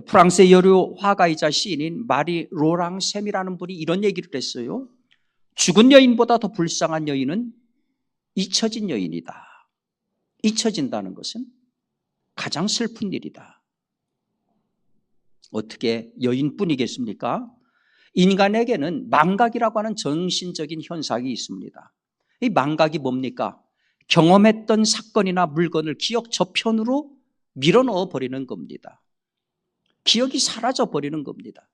프랑스의 여류 화가이자 시인인 마리 로랑셈이라는 분이 이런 얘기를 했어요. 죽은 여인보다 더 불쌍한 여인은 잊혀진 여인이다. 잊혀진다는 것은 가장 슬픈 일이다. 어떻게 여인뿐이겠습니까? 인간에게는 망각이라고 하는 정신적인 현상이 있습니다. 이 망각이 뭡니까? 경험했던 사건이나 물건을 기억 저편으로 밀어넣어 버리는 겁니다. 기억이 사라져 버리는 겁니다.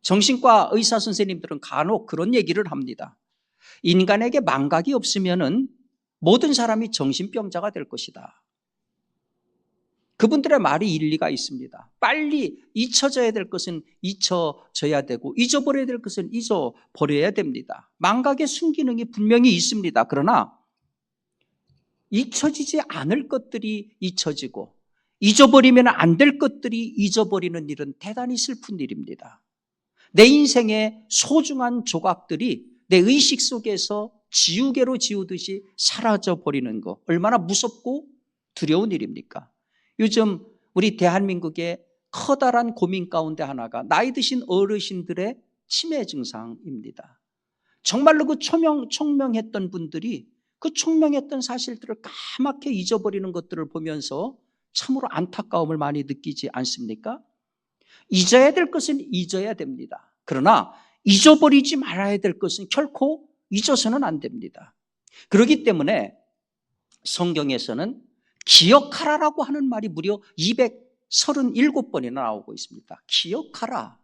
정신과 의사 선생님들은 간혹 그런 얘기를 합니다. 인간에게 망각이 없으면은 모든 사람이 정신병자가 될 것이다. 그분들의 말이 일리가 있습니다. 빨리 잊혀져야 될 것은 잊혀져야 되고 잊어버려야 될 것은 잊어버려야 됩니다. 망각의 순기능이 분명히 있습니다. 그러나 잊혀지지 않을 것들이 잊혀지고 잊어버리면 안 될 것들이 잊어버리는 일은 대단히 슬픈 일입니다. 내 인생의 소중한 조각들이 내 의식 속에서 지우개로 지우듯이 사라져버리는 것, 얼마나 무섭고 두려운 일입니까? 요즘 우리 대한민국의 커다란 고민 가운데 하나가 나이 드신 어르신들의 치매 증상입니다. 정말로 그 총명했던 분들이 그 총명했던 사실들을 까맣게 잊어버리는 것들을 보면서 참으로 안타까움을 많이 느끼지 않습니까? 잊어야 될 것은 잊어야 됩니다. 그러나 잊어버리지 말아야 될 것은 결코 잊어서는 안 됩니다. 그렇기 때문에 성경에서는 기억하라라고 하는 말이 무려 237번이나 나오고 있습니다. 기억하라.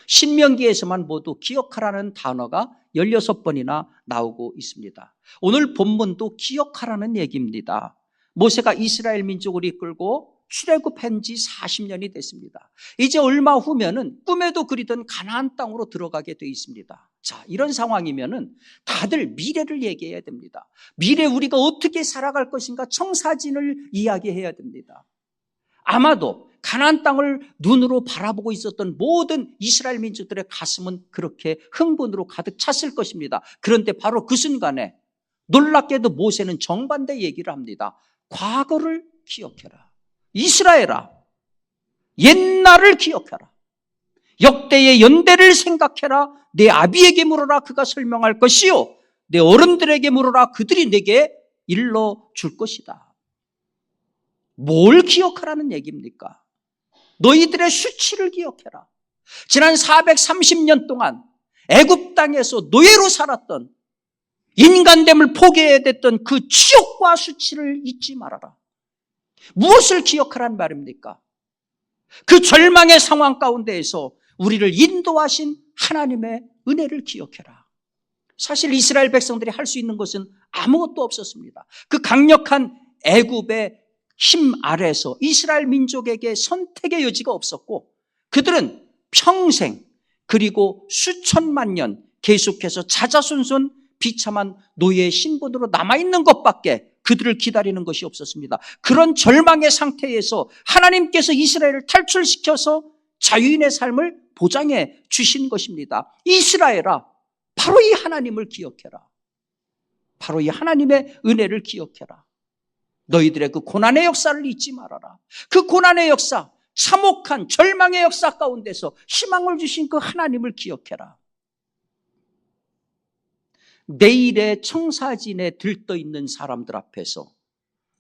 신명기에서만 모두 기억하라는 단어가 16번이나 나오고 있습니다. 오늘 본문도 기억하라는 얘기입니다. 모세가 이스라엘 민족을 이끌고 출애굽한 지 40년이 됐습니다. 이제 얼마 후면은 꿈에도 그리던 가나안 땅으로 들어가게 돼 있습니다. 자, 이런 상황이면은 다들 미래를 얘기해야 됩니다. 미래 우리가 어떻게 살아갈 것인가 청사진을 이야기해야 됩니다. 아마도 가나안 땅을 눈으로 바라보고 있었던 모든 이스라엘 민족들의 가슴은 그렇게 흥분으로 가득 찼을 것입니다. 그런데 바로 그 순간에 놀랍게도 모세는 정반대 얘기를 합니다. 과거를 기억해라. 이스라엘아, 옛날을 기억해라. 역대의 연대를 생각해라. 내 아비에게 물어라. 그가 설명할 것이요. 내 어른들에게 물어라. 그들이 내게 일러줄 것이다. 뭘 기억하라는 얘기입니까? 너희들의 수치를 기억해라. 지난 430년 동안 애굽 땅에서 노예로 살았던 인간됨을 포기해야 됐던 그 치욕과 수치를 잊지 말아라. 무엇을 기억하라는 말입니까? 그 절망의 상황 가운데에서 우리를 인도하신 하나님의 은혜를 기억해라. 사실 이스라엘 백성들이 할 수 있는 것은 아무것도 없었습니다. 그 강력한 애굽의 힘 아래에서 이스라엘 민족에게 선택의 여지가 없었고 그들은 평생 그리고 수천만 년 계속해서 자자손손 비참한 노예의 신분으로 남아있는 것밖에 그들을 기다리는 것이 없었습니다. 그런 절망의 상태에서 하나님께서 이스라엘을 탈출시켜서 자유인의 삶을 보장해 주신 것입니다. 이스라엘아, 바로 이 하나님을 기억해라. 바로 이 하나님의 은혜를 기억해라. 너희들의 그 고난의 역사를 잊지 말아라. 그 고난의 역사, 참혹한 절망의 역사 가운데서 희망을 주신 그 하나님을 기억해라. 내일의 청사진에 들떠있는 사람들 앞에서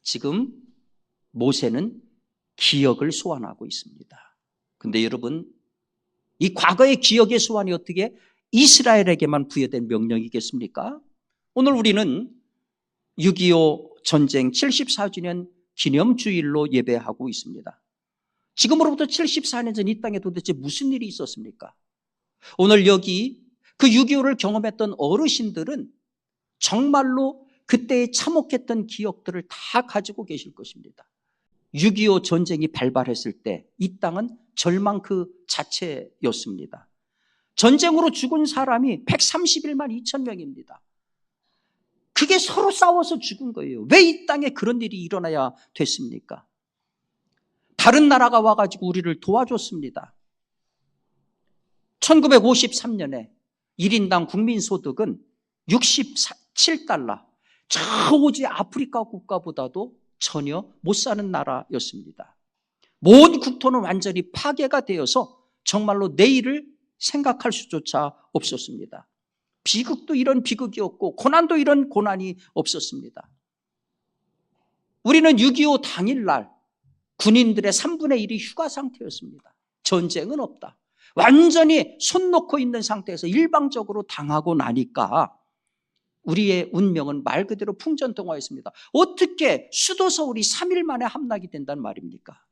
지금 모세는 기억을 소환하고 있습니다. 근데 여러분, 이 과거의 기억의 소환이 어떻게 이스라엘에게만 부여된 명령이겠습니까? 오늘 우리는 6.25 전쟁 74주년 기념주일로 예배하고 있습니다. 지금으로부터 74년 전 이 땅에 도대체 무슨 일이 있었습니까? 오늘 여기 그 6.25를 경험했던 어르신들은 정말로 그때의 참혹했던 기억들을 다 가지고 계실 것입니다. 6.25 전쟁이 발발했을 때 이 땅은 절망 그 자체였습니다. 전쟁으로 죽은 사람이 131만 2천 명입니다. 그게 서로 싸워서 죽은 거예요. 왜 이 땅에 그런 일이 일어나야 됐습니까? 다른 나라가 와가지고 우리를 도와줬습니다. 1953년에 1인당 국민소득은 67달러. 저 오지 아프리카 국가보다도 전혀 못 사는 나라였습니다. 모든 국토는 완전히 파괴가 되어서 정말로 내일을 생각할 수조차 없었습니다. 비극도 이런 비극이었고 고난도 이런 고난이 없었습니다. 우리는 6.25 당일날 군인들의 3분의 1이 휴가 상태였습니다. 전쟁은 없다. 완전히 손 놓고 있는 상태에서 일방적으로 당하고 나니까 우리의 운명은 말 그대로 풍전등화했습니다. 어떻게 수도 서울이 3일 만에 함락이 된단 말입니까?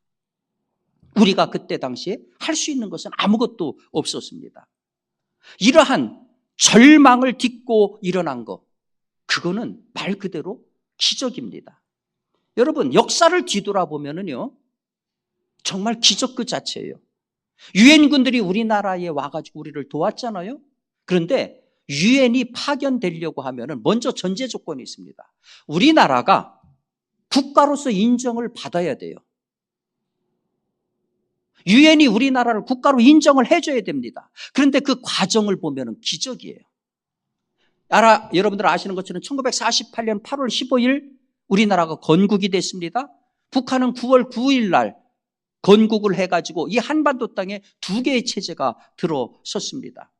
우리가 그때 당시에 할 수 있는 것은 아무것도 없었습니다. 이러한 절망을 딛고 일어난 것, 그거는 말 그대로 기적입니다. 여러분, 역사를 뒤돌아보면은요, 정말 기적 그 자체예요. 유엔군들이 우리나라에 와가지고 우리를 도왔잖아요. 그런데 유엔이 파견되려고 하면은 먼저 전제 조건이 있습니다. 우리나라가 국가로서 인정을 받아야 돼요. 유엔이 우리나라를 국가로 인정을 해줘야 됩니다. 그런데 그 과정을 보면은 기적이에요. 여러분들 아시는 것처럼 1948년 8월 15일 우리나라가 건국이 됐습니다. 북한은 9월 9일 날 건국을 해가지고 이 한반도 땅에 두 개의 체제가 들어섰습니다.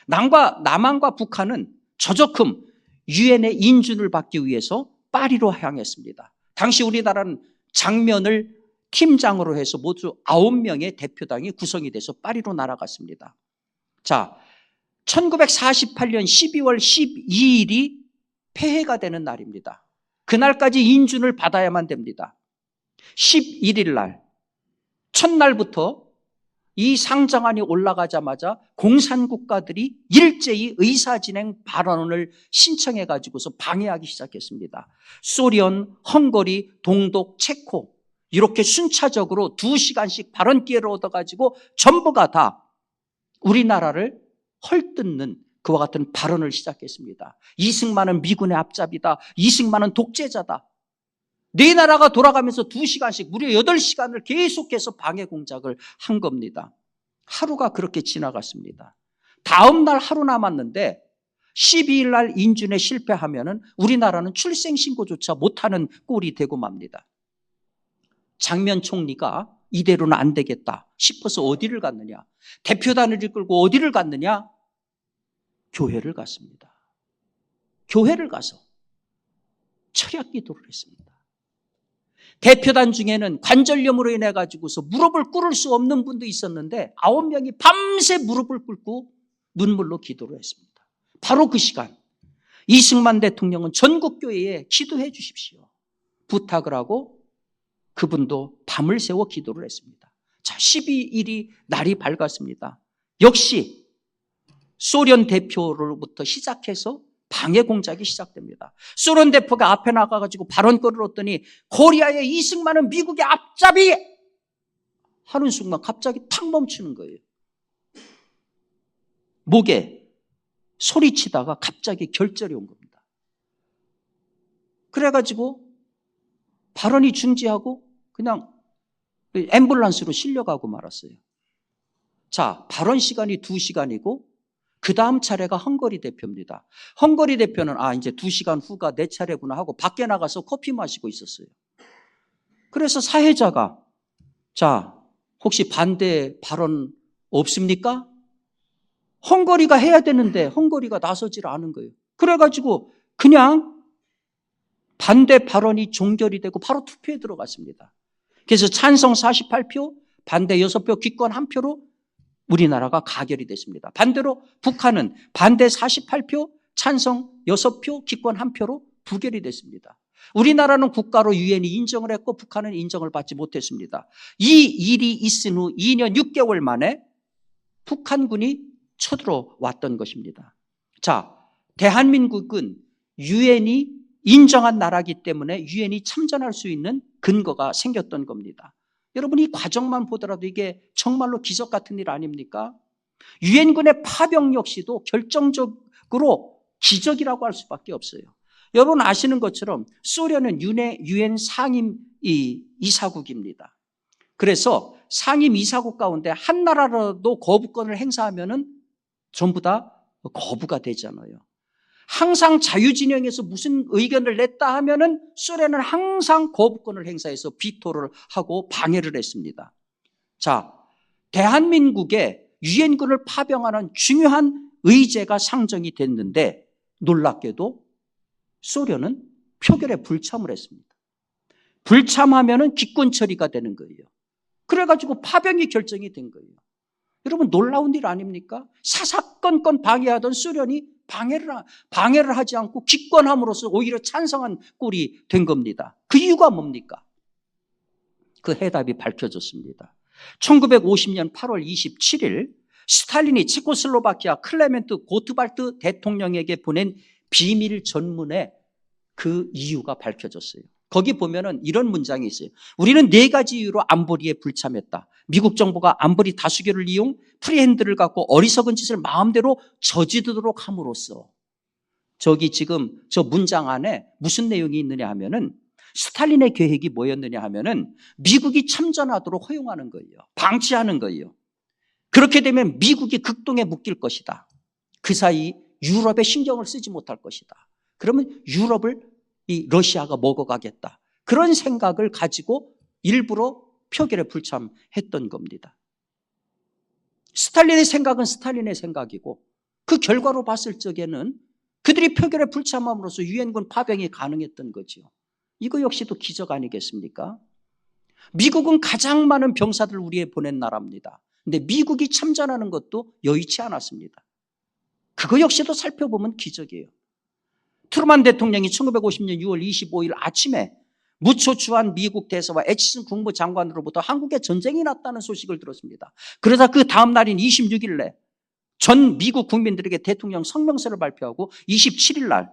남한과 북한은 저조금 유엔의 인준을 받기 위해서 파리로 향했습니다. 당시 우리나라는 장면을 팀장으로 해서 모두 9명의 대표당이 구성이 돼서 파리로 날아갔습니다. 자, 1948년 12월 12일이 폐해가 되는 날입니다. 그날까지 인준을 받아야만 됩니다. 11일 날, 첫날부터 이 상정안이 올라가자마자 공산국가들이 일제히 의사진행 발언을 신청해가지고서 방해하기 시작했습니다. 소련, 헝가리, 동독, 체코 이렇게 순차적으로 2시간씩 발언 기회를 얻어가지고 전부가 다 우리나라를 헐뜯는 그와 같은 발언을 시작했습니다. 이승만은 미군의 앞잡이다. 이승만은 독재자다. 네 나라가 돌아가면서 2시간씩 무려 8시간을 계속해서 방해 공작을 한 겁니다. 하루가 그렇게 지나갔습니다. 다음 날 하루 남았는데 12일 날 인준에 실패하면은 우리나라는 출생신고조차 못하는 꼴이 되고 맙니다. 장면 총리가 이대로는 안 되겠다 싶어서 어디를 갔느냐? 대표단을 이끌고 어디를 갔느냐? 교회를 갔습니다. 교회를 가서 철야 기도를 했습니다. 대표단 중에는 관절염으로 인해 가지고서 무릎을 꿇을 수 없는 분도 있었는데 9명이 밤새 무릎을 꿇고 눈물로 기도를 했습니다. 바로 그 시간 이승만 대통령은 전국교회에 기도해 주십시오 부탁을 하고 그분도 밤을 새워 기도를 했습니다. 자, 12일이 날이 밝았습니다. 역시 소련 대표로부터 시작해서 방해 공작이 시작됩니다. 소련 대표가 앞에 나가가지고 발언권을 얻더니 코리아의 이승만은 미국의 앞잡이 하는 순간 갑자기 탁 멈추는 거예요. 목에 소리치다가 갑자기 결절이 온 겁니다. 그래가지고 발언이 중지하고 그냥 앰뷸런스로 실려가고 말았어요. 자, 발언 시간이 2시간이고 그 다음 차례가 헝가리 대표입니다. 헝가리 대표는 이제 2시간 후가 내 차례구나 하고 밖에 나가서 커피 마시고 있었어요. 그래서 사회자가 자, 혹시 반대 발언 없습니까? 헝가리가 해야 되는데 헝가리가 나서질 않은 거예요. 그래가지고 그냥 반대 발언이 종결이 되고 바로 투표에 들어갔습니다. 그래서 찬성 48표, 반대 6표, 기권 1표로 우리나라가 가결이 됐습니다. 반대로 북한은 반대 48표, 찬성 6표, 기권 1표로 부결이 됐습니다. 우리나라는 국가로 유엔이 인정을 했고 북한은 인정을 받지 못했습니다. 이 일이 있은 후 2년 6개월 만에 북한군이 쳐들어왔던 것입니다. 자, 대한민국은 유엔이 인정한 나라이기 때문에 유엔이 참전할 수 있는 근거가 생겼던 겁니다. 여러분, 이 과정만 보더라도 이게 정말로 기적 같은 일 아닙니까? 유엔군의 파병 역시도 결정적으로 기적이라고 할 수밖에 없어요. 여러분 아시는 것처럼 소련은 유엔 상임 이사국입니다. 그래서 상임 이사국 가운데 한 나라라도 거부권을 행사하면은 전부 다 거부가 되잖아요. 항상 자유진영에서 무슨 의견을 냈다 하면은 소련은 항상 거부권을 행사해서 비토를 하고 방해를 했습니다. 자, 대한민국에 유엔군을 파병하는 중요한 의제가 상정이 됐는데 놀랍게도 소련은 표결에 불참을 했습니다. 불참하면은 기권 처리가 되는 거예요. 그래가지고 파병이 결정이 된 거예요. 여러분 놀라운 일 아닙니까? 사사건건 방해하던 소련이 방해를 하지 않고 기권함으로써 오히려 찬성한 꼴이 된 겁니다. 그 이유가 뭡니까? 그 해답이 밝혀졌습니다. 1950년 8월 27일 스탈린이 체코슬로바키아 클레멘트 고트발트 대통령에게 보낸 비밀 전문에 그 이유가 밝혀졌어요. 거기 보면은 이런 문장이 있어요. 우리는 4가지 이유로 안보리에 불참했다. 미국 정부가 안보리 다수결을 이용 프리핸드를 갖고 어리석은 짓을 마음대로 저지르도록 함으로써 저기 지금 저 문장 안에 무슨 내용이 있느냐 하면은 스탈린의 계획이 뭐였느냐 하면은 미국이 참전하도록 허용하는 거예요. 방치하는 거예요. 그렇게 되면 미국이 극동에 묶일 것이다. 그 사이 유럽에 신경을 쓰지 못할 것이다. 그러면 유럽을 이 러시아가 먹어가겠다. 그런 생각을 가지고 일부러 표결에 불참했던 겁니다. 스탈린의 생각은 스탈린의 생각이고 그 결과로 봤을 적에는 그들이 표결에 불참함으로써 유엔군 파병이 가능했던 거죠. 이거 역시도 기적 아니겠습니까? 미국은 가장 많은 병사들을 우리에 보낸 나라입니다. 근데 미국이 참전하는 것도 여의치 않았습니다. 그거 역시도 살펴보면 기적이에요. 트루만 대통령이 1950년 6월 25일 아침에 무초 주한 미국 대사와 애치슨 국무장관으로부터 한국에 전쟁이 났다는 소식을 들었습니다. 그러자 그 다음 날인 26일 내 전 미국 국민들에게 대통령 성명서를 발표하고 27일 날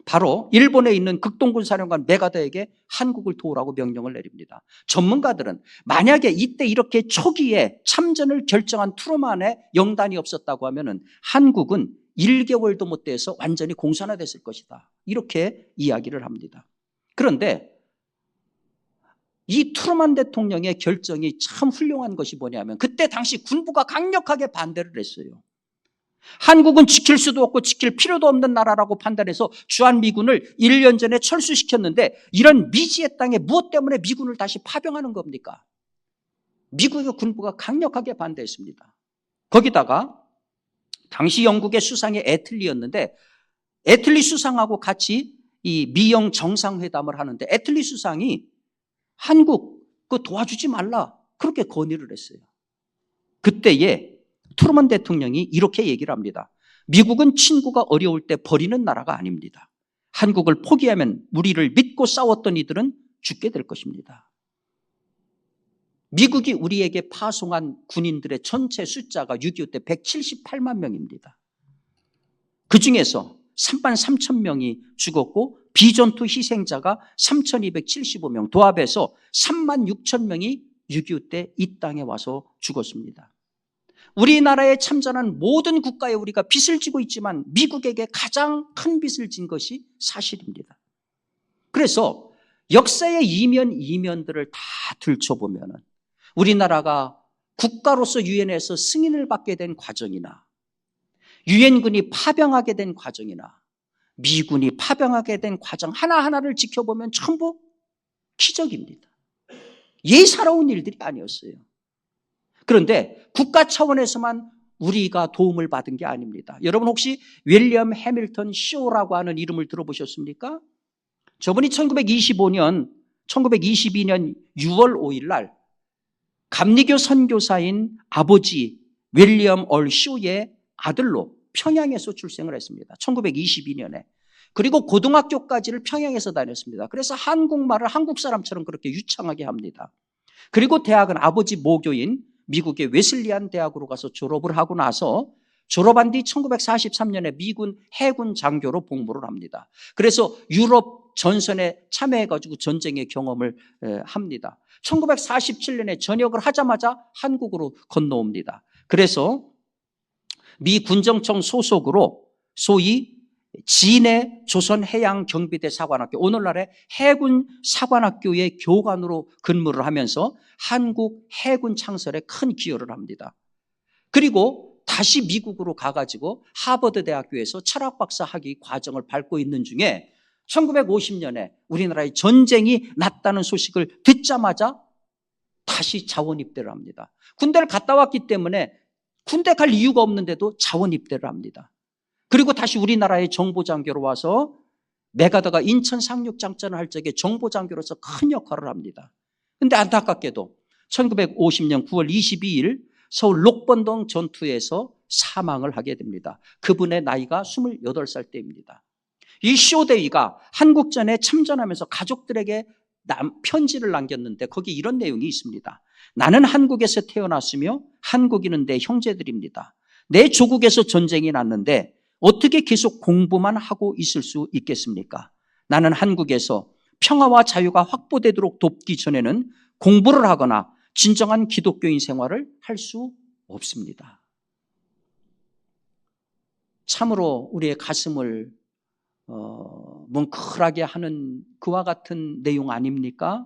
바로 일본에 있는 극동군 사령관 메가더에게 한국을 도우라고 명령을 내립니다. 전문가들은 만약에 이때 이렇게 초기에 참전을 결정한 트루만의 영단이 없었다고 하면은 한국은 1개월도 못 돼서 완전히 공산화됐을 것이다. 이렇게 이야기를 합니다. 그런데 이 트루만 대통령의 결정이 참 훌륭한 것이 뭐냐면 그때 당시 군부가 강력하게 반대를 했어요. 한국은 지킬 수도 없고 지킬 필요도 없는 나라라고 판단해서 주한미군을 1년 전에 철수시켰는데 이런 미지의 땅에 무엇 때문에 미군을 다시 파병하는 겁니까? 미국의 군부가 강력하게 반대했습니다. 거기다가 당시 영국의 수상이 애틀리였는데 애틀리 수상하고 같이 이 미영 정상회담을 하는데 애틀리 수상이 한국 그거 도와주지 말라 그렇게 건의를 했어요. 그때에 트루먼 대통령이 이렇게 얘기를 합니다. 미국은 친구가 어려울 때 버리는 나라가 아닙니다. 한국을 포기하면 우리를 믿고 싸웠던 이들은 죽게 될 것입니다. 미국이 우리에게 파송한 군인들의 전체 숫자가 6.25 때 178만 명입니다. 그중에서 3만 3천 명이 죽었고 비전투 희생자가 3,275명, 도합해서 3만 6천 명이 6.25 때 이 땅에 와서 죽었습니다. 우리나라에 참전한 모든 국가에 우리가 빚을 지고 있지만 미국에게 가장 큰 빚을 진 것이 사실입니다. 그래서 역사의 이면들을 다 들춰보면 우리나라가 국가로서 유엔에서 승인을 받게 된 과정이나 유엔군이 파병하게 된 과정이나 미군이 파병하게 된 과정 하나하나를 지켜보면 전부 기적입니다. 예사로운 일들이 아니었어요. 그런데 국가 차원에서만 우리가 도움을 받은 게 아닙니다. 여러분 혹시 윌리엄 해밀턴 쇼라고 하는 이름을 들어보셨습니까? 저분이 1922년 6월 5일 날 감리교 선교사인 아버지 윌리엄 얼 쇼의 아들로 평양에서 출생을 했습니다. 1922년에. 그리고 고등학교까지를 평양에서 다녔습니다. 그래서 한국말을 한국 사람처럼 그렇게 유창하게 합니다. 그리고 대학은 아버지 모교인 미국의 웨슬리안 대학으로 가서 졸업을 하고 나서 졸업한 뒤 1943년에 미군 해군 장교로 복무를 합니다. 그래서 유럽 전선에 참여해가지고 전쟁의 경험을 합니다. 1947년에 전역을 하자마자 한국으로 건너옵니다. 그래서 미 군정청 소속으로 소위 진해 조선해양경비대 사관학교, 오늘날의 해군 사관학교의 교관으로 근무를 하면서 한국 해군 창설에 큰 기여를 합니다. 그리고 다시 미국으로 가가지고 하버드 대학교에서 철학박사 학위 과정을 밟고 있는 중에 1950년에 우리나라에 전쟁이 났다는 소식을 듣자마자 다시 자원 입대를 합니다. 군대를 갔다 왔기 때문에 군대 갈 이유가 없는데도 자원 입대를 합니다. 그리고 다시 우리나라의 정보장교로 와서 메가더가 인천 상륙작전을 할 적에 정보장교로서 큰 역할을 합니다. 그런데 안타깝게도 1950년 9월 22일 서울 녹번동 전투에서 사망을 하게 됩니다. 그분의 나이가 28살 때입니다. 이 쇼대위가 한국전에 참전하면서 가족들에게 편지를 남겼는데 거기 이런 내용이 있습니다. 나는 한국에서 태어났으며 한국인은 내 형제들입니다. 내 조국에서 전쟁이 났는데 어떻게 계속 공부만 하고 있을 수 있겠습니까? 나는 한국에서 평화와 자유가 확보되도록 돕기 전에는 공부를 하거나 진정한 기독교인 생활을 할 수 없습니다. 참으로 우리의 가슴을 뭉클하게 하는 그와 같은 내용 아닙니까?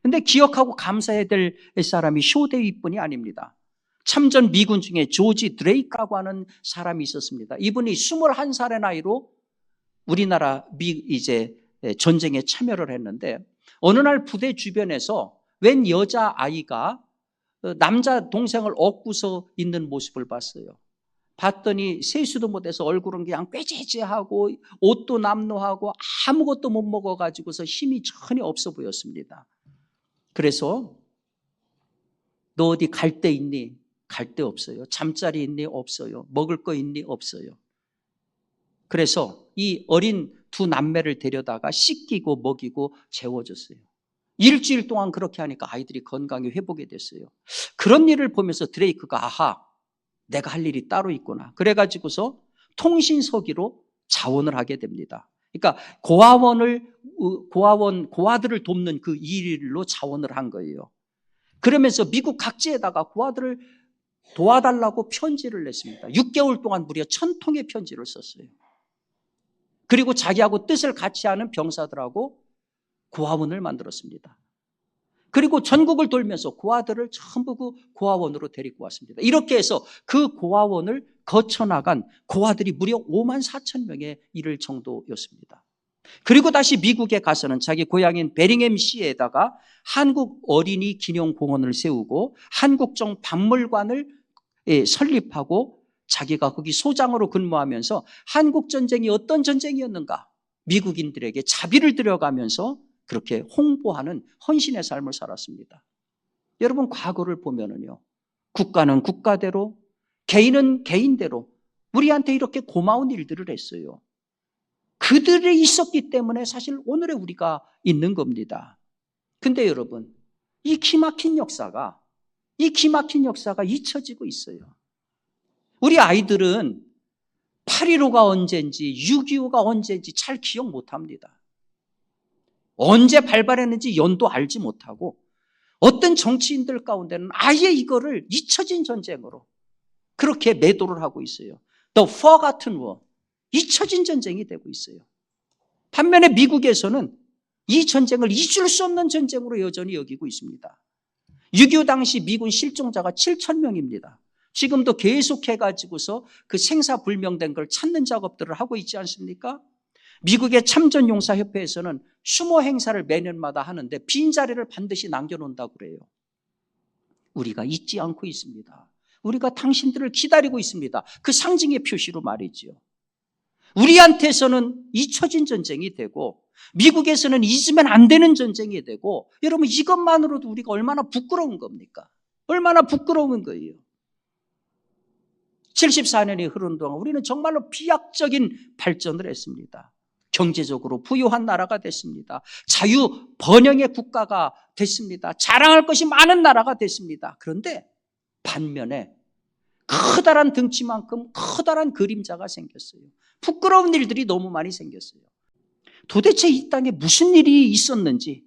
그런데 기억하고 감사해야 될 사람이 쇼데이뿐이 아닙니다. 참전 미군 중에 조지 드레이크라고 하는 사람이 있었습니다. 이분이 21살의 나이로 우리나라 전쟁에 참여를 했는데 어느 날 부대 주변에서 웬 여자아이가 남자 동생을 업고서 있는 모습을 봤어요. 봤더니 세수도 못해서 얼굴은 그냥 꾀지지하고 옷도 남루하고 아무것도 못 먹어가지고서 힘이 전혀 없어 보였습니다. 그래서 너 어디 갈 데 있니? 갈 데 없어요. 잠자리 있니? 없어요. 먹을 거 있니? 없어요. 그래서 이 어린 두 남매를 데려다가 씻기고 먹이고 재워줬어요. 일주일 동안 그렇게 하니까 아이들이 건강이 회복이 됐어요. 그런 일을 보면서 드레이크가 아하, 내가 할 일이 따로 있구나. 그래가지고서 통신서기로 자원을 하게 됩니다. 그러니까 고아들을 돕는 그 일로 자원을 한 거예요. 그러면서 미국 각지에다가 고아들을 도와달라고 편지를 냈습니다. 6개월 동안 무려 1000통의 편지를 썼어요. 그리고 자기하고 뜻을 같이 하는 병사들하고 고아원을 만들었습니다. 그리고 전국을 돌면서 고아들을 전부 그 고아원으로 데리고 왔습니다. 이렇게 해서 그 고아원을 거쳐나간 고아들이 무려 54,000명에 이를 정도였습니다. 그리고 다시 미국에 가서는 자기 고향인 베링햄시에다가 한국 어린이 기념공원을 세우고 한국정 박물관을 설립하고 자기가 거기 소장으로 근무하면서 한국 전쟁이 어떤 전쟁이었는가 미국인들에게 자비를 들여가면서 그렇게 홍보하는 헌신의 삶을 살았습니다. 여러분 과거를 보면은요, 국가는 국가대로, 개인은 개인대로 우리한테 이렇게 고마운 일들을 했어요. 그들이 있었기 때문에 사실 오늘의 우리가 있는 겁니다. 근데 여러분, 이 기막힌 역사가 잊혀지고 있어요. 우리 아이들은 8.15가 언제인지 6.25가 언제인지 잘 기억 못합니다. 언제 발발했는지 연도 알지 못하고 어떤 정치인들 가운데는 아예 이거를 잊혀진 전쟁으로 그렇게 매도를 하고 있어요. The forgotten war, 잊혀진 전쟁이 되고 있어요. 반면에 미국에서는 이 전쟁을 잊을 수 없는 전쟁으로 여전히 여기고 있습니다. 6.25 당시 미군 실종자가 7,000명입니다. 지금도 계속해가지고서 그 생사불명된 걸 찾는 작업들을 하고 있지 않습니까? 미국의 참전용사협회에서는 추모 행사를 매년마다 하는데 빈자리를 반드시 남겨놓는다고 그래요. 우리가 잊지 않고 있습니다. 우리가 당신들을 기다리고 있습니다. 그 상징의 표시로 말이지요. 우리한테서는 잊혀진 전쟁이 되고 미국에서는 잊으면 안 되는 전쟁이 되고 여러분 이것만으로도 우리가 얼마나 부끄러운 겁니까? 얼마나 부끄러운 거예요. 74년이 흐른 동안 우리는 정말로 비약적인 발전을 했습니다. 경제적으로 부유한 나라가 됐습니다. 자유 번영의 국가가 됐습니다. 자랑할 것이 많은 나라가 됐습니다. 그런데 반면에 커다란 등치만큼 커다란 그림자가 생겼어요. 부끄러운 일들이 너무 많이 생겼어요. 도대체 이 땅에 무슨 일이 있었는지,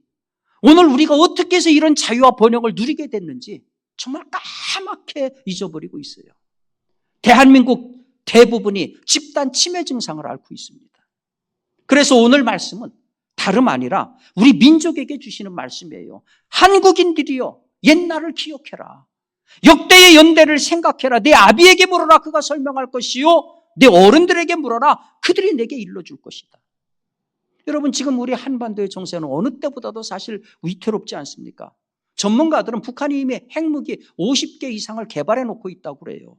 오늘 우리가 어떻게 해서 이런 자유와 번영을 누리게 됐는지 정말 까맣게 잊어버리고 있어요. 대한민국 대부분이 집단 치매 증상을 앓고 있습니다. 그래서 오늘 말씀은 다름 아니라 우리 민족에게 주시는 말씀이에요. 한국인들이여 옛날을 기억해라. 역대의 연대를 생각해라. 내 아비에게 물어라. 그가 설명할 것이요. 내 어른들에게 물어라. 그들이 내게 일러줄 것이다. 여러분 지금 우리 한반도의 정세는 어느 때보다도 사실 위태롭지 않습니까? 전문가들은 북한이 이미 핵무기 50개 이상을 개발해 놓고 있다고 그래요.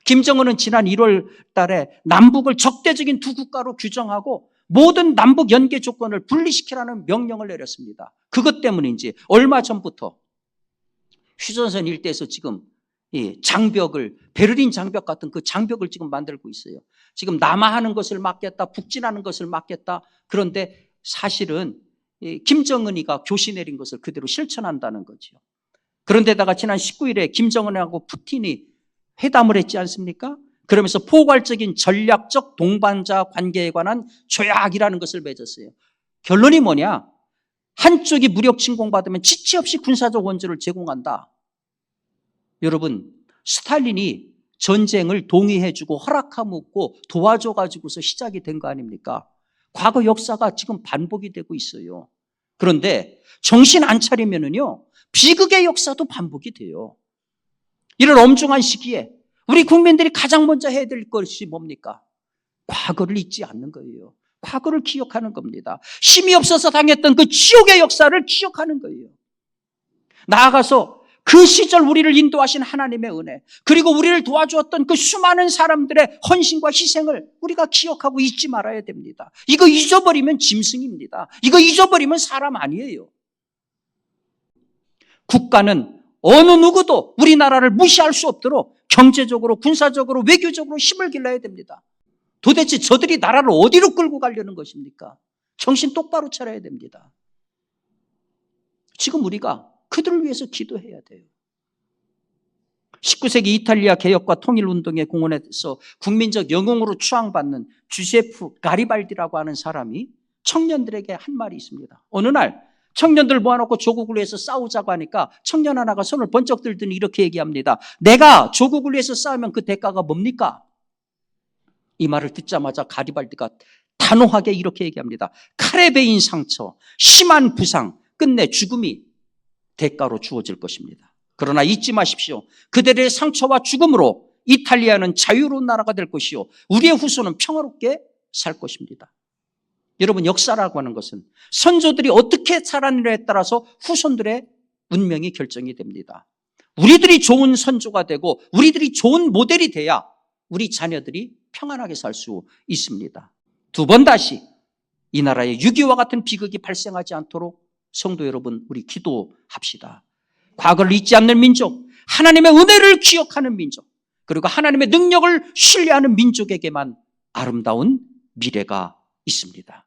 김정은은 지난 1월 달에 남북을 적대적인 두 국가로 규정하고 모든 남북 연계 조건을 분리시키라는 명령을 내렸습니다. 그것 때문인지 얼마 전부터 휴전선 일대에서 지금 이 장벽을, 베를린 장벽 같은 그 장벽을 지금 만들고 있어요. 지금 남하하는 것을 막겠다, 북진하는 것을 막겠다. 그런데 사실은 김정은이가 교시 내린 것을 그대로 실천한다는 거죠. 그런데다가 지난 19일에 김정은하고 푸틴이 회담을 했지 않습니까? 그러면서 포괄적인 전략적 동반자 관계에 관한 조약이라는 것을 맺었어요. 결론이 뭐냐? 한쪽이 무력 침공받으면 지체 없이 군사적 원조를 제공한다. 여러분, 스탈린이 전쟁을 동의해주고 허락하고 도와줘가지고서 시작이 된 거 아닙니까? 과거 역사가 지금 반복이 되고 있어요. 그런데 정신 안 차리면은요, 비극의 역사도 반복이 돼요. 이런 엄중한 시기에 우리 국민들이 가장 먼저 해야 될 것이 뭡니까? 과거를 잊지 않는 거예요. 과거를 기억하는 겁니다. 힘이 없어서 당했던 그 지옥의 역사를 기억하는 거예요. 나아가서 그 시절 우리를 인도하신 하나님의 은혜, 그리고 우리를 도와주었던 그 수많은 사람들의 헌신과 희생을 우리가 기억하고 잊지 말아야 됩니다. 이거 잊어버리면 짐승입니다. 이거 잊어버리면 사람 아니에요. 국가는 어느 누구도 우리나라를 무시할 수 없도록 경제적으로, 군사적으로, 외교적으로 힘을 길러야 됩니다. 도대체 저들이 나라를 어디로 끌고 가려는 것입니까? 정신 똑바로 차려야 됩니다. 지금 우리가 그들을 위해서 기도해야 돼요. 19세기 이탈리아 개혁과 통일운동의 공헌에서 국민적 영웅으로 추앙받는 주세프 가리발디라고 하는 사람이 청년들에게 한 말이 있습니다. 어느 날 청년들 모아놓고 조국을 위해서 싸우자고 하니까 청년 하나가 손을 번쩍 들더니 이렇게 얘기합니다. 내가 조국을 위해서 싸우면 그 대가가 뭡니까? 이 말을 듣자마자 가리발디가 단호하게 이렇게 얘기합니다. 칼에 베인 상처, 심한 부상, 끝내 죽음이 대가로 주어질 것입니다. 그러나 잊지 마십시오. 그들의 상처와 죽음으로 이탈리아는 자유로운 나라가 될 것이요, 우리의 후손은 평화롭게 살 것입니다. 여러분, 역사라고 하는 것은 선조들이 어떻게 살았느냐에 따라서 후손들의 운명이 결정이 됩니다. 우리들이 좋은 선조가 되고 우리들이 좋은 모델이 돼야 우리 자녀들이 평안하게 살 수 있습니다. 두 번 다시 이 나라에 6.25와 같은 비극이 발생하지 않도록 성도 여러분, 우리 기도합시다. 과거를 잊지 않는 민족, 하나님의 은혜를 기억하는 민족, 그리고 하나님의 능력을 신뢰하는 민족에게만 아름다운 미래가 있습니다.